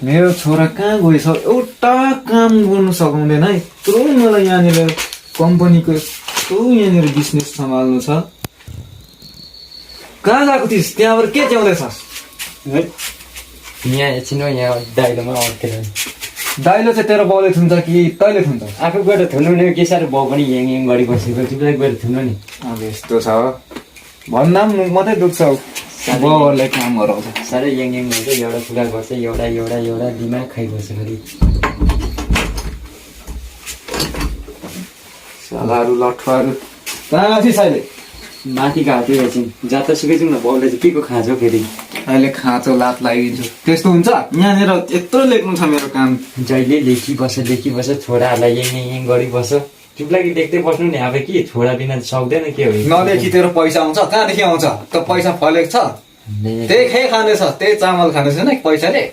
मेरो छोरा कहाँ गएछ एउटा काम गर्नु सकाउँदैन है यत्रो मलाई यहाँनिर कम्पनीको यस्तो यहाँनिर बिजनेस सम्हाल्नु छ कहाँ गएको थिइस् त्यहाँबाट के च्याउँदैछस् यहाँ एकछिन यहाँ दाइलोमा अड्केर दाइलो चाहिँ तेरो बाउले थुन्छ कि तैँले थुन्छ आफू गएर थुन्नु नि के साह्रो बाउ पनि याङ याङ गरी बसेको चुपचाप गएर थुन्नु नि अब यस्तो छ भन्दा पनि मात्रै दुख्छ बाउहरूलाई काम गराउँछ साह्रै याङ याङ हुन्छ एउटा कुरा गर्छ एउटा एउटा एउटा दिमाग खाइबस्छ फेरि सालाहरू लठुवाहरू कहाँ गएको थिइस् अहिले माथि गएको थियो एकछिन जतासुकै जाउँ न बाउले चाहिँ के को खाँचो फेरि अहिले खाँचो लात लगाइदिन्छु त्यस्तो हुन्छ यहाँनिर यत्रो लेख्नु छ मेरो काम जहिले लेखिबस्छ छोराहरूलाई याङ याङ याङ गरिबस्छ चुप लागि देख्दै बस्नु नि अब के छोरा बिना सक्दैन के हो नलेखी तेरो पैसा आउँछ कहाँदेखि आउँछ त पैसा फलेको छ त्यही खे खानेछ त्यही चामल खाने छैन पैसाले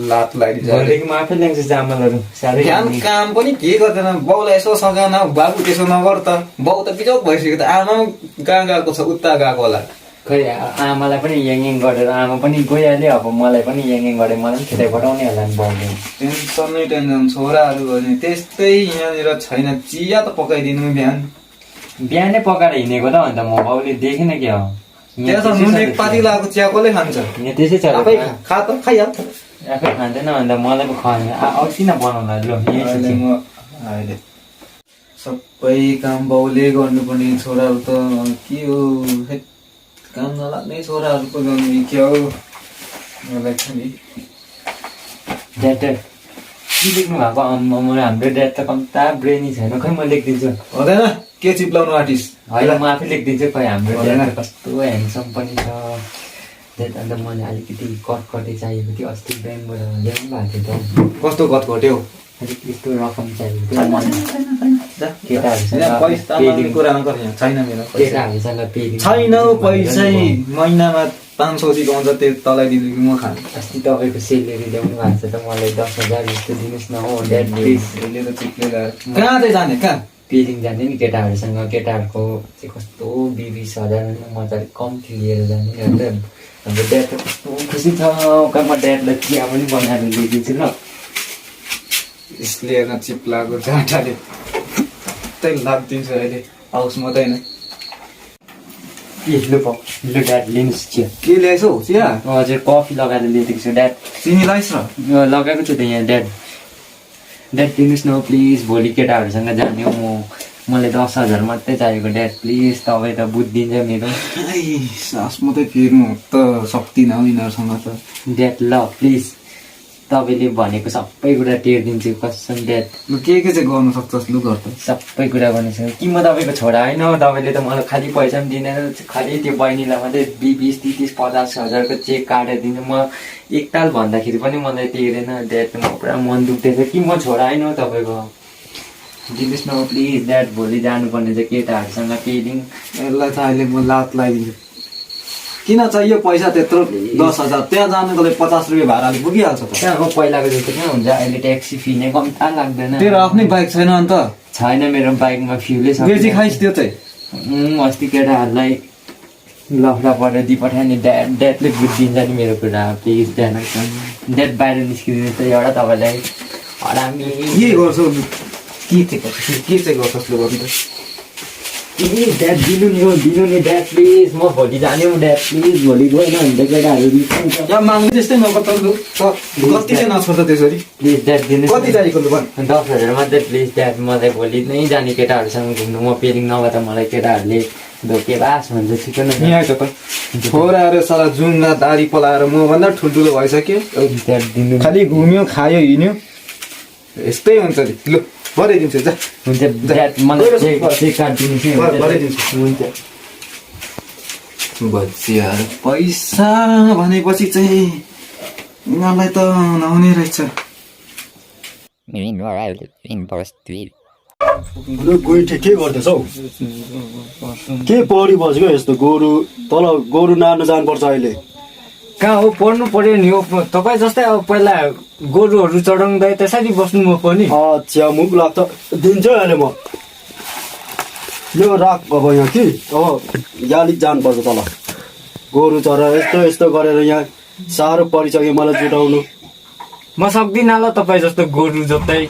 लात लगाइदिन्छ म आफै ल्याउँछु चामलहरू साह्रै ध्यान काम पनि के गर्दैन बाउलाई यसो सघान बाबु त्यसो नगर त बाउ त बिजोक भइसक्यो त आमा कहाँ गएको छ उता गएको होला खै आमालाई पनि याङ याङ गरेर आमा पनि गइहाल्यो अब मलाई पनि याङ याङ गरेर मलाई पनि खेताइ पठाउने होला नि बाउले टेन्सनै टेन्सन छोराहरू भने त्यस्तै यहाँनिर छैन चिया त पकाइदिनु बिहानै पकाएर हिँडेको त अन्त म बाउले देखेन के हो त्यहाँ त नुन एक पाती लगाएको चिया कसले खान्छ यहाँ त्यसै छ आफै खा त खाइहाल आफै खाँदैन अन्त मलाई पो खुवाएन अस्ति नै बनाउला ल अहिले सबै काम बाउले गर्नुपर्ने छोराहरू त के हो काम नलाग्ने छोराहरूको गर्नु के हो मलाई खालि ड्याड के लेख्नु भएको हाम्रो ड्याड त कम्ता ब्रेनी छैन खै म लेखिदिन्छु हुँदैन के चिप्लाउनु आर्टिस्ट होइन म आफै लेखिदिन्छु खै हाम्रो ड्याड त कस्तो ह्यान्डसम पनि छ ड्याड अन्त मलाई अलिकति कटकटे चाहिएको थियो अस्ति ब्याङ्कबाट ल्याउनु भएको थियो त कस्तो कटकट्यो अलिक यस्तो रकम चाहिएको केटाहरूसँग पेलिङ छैन पैसै महिनामा 500 दिन्छ त्यो तलाई दिनु कि म खानु अस्ति तपाईँको सेलेरी ल्याउनु भएको छ त मलाई 10,000 जस्तो दिनुहोस् न हो ड्याड प्लिज कहाँ चाहिँ जाने कहाँ पेलिङ जाने नि केटाहरूसँग केटाहरूको चाहिँ कस्तो 20,000 म चाहिँ अलिक कम्ती लिएर जाने नि अन्त हाम्रो ड्याड त कस्तो खुसी छ म ड्याडलाई चिया पनि बनाएर ल्याइदिन्छु ल यसले चिप्लाएको जाँटाले त्यही लाग्दिन्छ अहिले हाउस मात्रै होइन लु ड्याड लिनुहोस् चिया के ल्याएछौ चिया हजुर कफी लगाएर ल्याइदिएको छु ड्याड चिनी लाइस र लगाएको छु त यहाँ ड्याड दिनुहोस् न प्लिज भोलि केटाहरूसँग जाने हो मलाई 10,000 मात्रै चाहिएको ड्याड प्लिज तपाईँ त बुझिदिन्छ मेरो सास मात्रै फेर्नु त सक्दिनँ यिनीहरूसँग त ड्याड ल प्लिज तपाईँले भनेको सबै कुरा टेरिदिन्छु कसम ड्याड लु के चाहिँ गर्नु सक्छस् लु गर्छ सबै कुरा गर्नेछु कि म तपाईँको छोरा होइन तपाईँले त मलाई खालि पैसा पनि दिँदैन खालि त्यो बहिनीलाई मात्रै 20, 30, 50,000को चेक काटेर दिन्छु म एकताल भन्दाखेरि पनि मलाई टेरेन ड्याड म पुरा मन दुख्दैछ कि म छोरा होइन तपाईँको दिनुहोस् न प्लिज ड्याड भोलि जानुपर्ने चाहिँ केटाहरूसँग पेलिङ यसलाई त अहिले म लात लगाइदिन्छु किन चाहियो पैसा त्यत्रो 10,000 त्यहाँ जानुको लागि 50 रुपियाँ भाडाले पुगिहाल्छ त त्यहाँ हो पहिलाको जस्तो कहाँ हुन्छ अहिले ट्याक्सी फी नै कम्ता लाग्दैन तेरो आफ्नै बाइक छैन अन्त छैन मेरो बाइकमा फ्युलै छ बेसी खाइस् त्यो चाहिँ अस्ति केटाहरूलाई लफडा परेर दिइपठायो नि ड्याडले बुझिदिन्छ नि मेरो कुरा प्लिज ड्याड बाहिर निस्किदिनु त एउटा तपाईँलाई हरामी के गर्छौ के चाहिँ गर्छस् लु गर्नु ड्याड दिनु नि ड्याड प्लिज म भोलि जाने हो ड्याड प्लिज भोलि गएन भने त केटाहरू माग्नु त्यस्तै नगर लु कति चाहिँ नछोड त त्यसरी प्लिज ड्याड दिनु कति चाहिएको लु भन् 10,000 मात्रै प्लिज ड्याड मलाई भोलि नै जाने केटाहरूसँग घुम्नु म पेलिङ नभए त मलाई केटाहरूले धोकेबास भन्छ ठिक न यहाँ आइज त छोराहरू साला जुङ्गा दारी पलाएर म भन्दा ठुल्ठुलो भइसक्यो ड्याड दिनु खालि घुम्यो खायो हिँड्यो यस्तै हुन्छ नि लु भराइदिन्छु जा हुन्छ ड्याड मलाई चेक काटिदिनु हुन्छ बच्चियाहरू पैसा भनेपछि चाहिँ यिनीहरूलाई त नहुने रहेछ गोइठे के गर्दैछौ के पढी बस्यो यस्तो गोरु तल गोरु नार्न जानुपर्छ अहिले कहाँ हो पढ्नु पर्यो नि हो तपाईँ जस्तै अब पहिला गोरुहरू चढाउँदै त्यसरी बस्नु म पनि अच्छा मुख लाग्छ दिन्छु अहिले म यो राख अब यहाँ कि अब यहाँ अलिक जानुपर्छ तल गोरु चढाएर यस्तो गरेर यहाँ साह्रो परिसक्यो मलाई जुटाउनु म सक्दिनँ ल तपाईँ जस्तो गोरु जोत्दै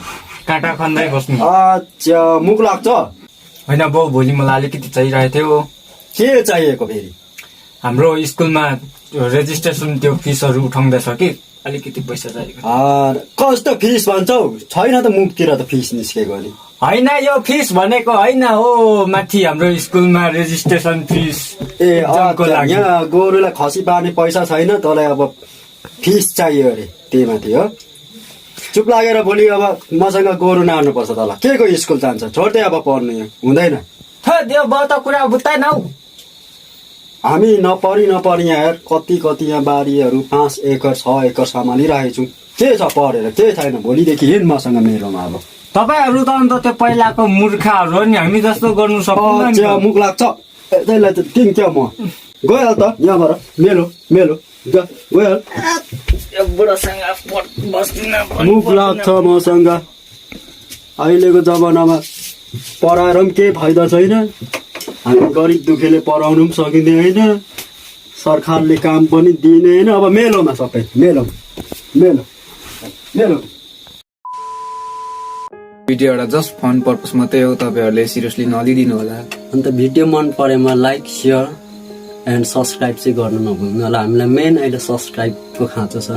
काँटा खन्दै बस्नु। अच्छा मुख लाग्छ। होइन बाउ, भोलि मलाई अलिकति चाहिरहेको थियो। के चाहिएको फेरि? हाम्रो स्कुलमा रेजिस्ट्रेसन त्यो फिसहरू उठाउँदैछ कि, अलिकति पैसा चाहिएको। कस्तो फिस भन्छौ? छैन त मुखतिर त फिस निस्केको नि। होइन यो फिस भनेको होइन हो, माथि हाम्रो स्कुलमा रेजिस्ट्रेसन फिस ए एक्जामको लागि। यहाँ गोरुलाई खसी पार्ने पैसा छैन, तँलाई अब फिस चाहियो अरे, त्यही माथि हो। चुप लागेर भोलि अब मसँग गोरु नार्नुपर्छ तँलाई। के को स्कुल जान्छ? छोड्दै अब पढ्नु यहाँ हुँदैन। त्यो बाउ त कुरा बुझ्दैन हौ। हामी नपढी यहाँ हेर कति यहाँ बारीहरू 5 एकर 6 एकर सम्हालिरहेको छौँ। के छ पढेर? के छैन? भोलिदेखि हिँड मसँग मेरोमा। अब तपाईँहरू त अन्त त्यो पहिलाको मूर्खहरू हो नि, हामी जस्तो गर्नु सक्दैन। मुख लाग्छ त्यसलाई त तिन क्या म गइहाल त यहाँबाट मेलो गइहाल। मुख लाग्छ मसँग। अहिलेको जमानामा पढाएर पनि केही फाइदा छैन। हामी गरिब दुखीले पढाउनु पनि सकिँदैन, सरकारले काम पनि दिँदैन। अब मेलोमा सबै मेलो। भिडियो एउटा जस्ट फन पर्पस मात्रै हो, तपाईँहरूले सिरियसली नलिदिनु होला। अन्त भिडियो मन परेमा लाइक सेयर एन्ड सब्सक्राइब चाहिँ गर्नु नभुल्नु होला। हामीलाई मेन अहिले सब्सक्राइबको खाँचो छ।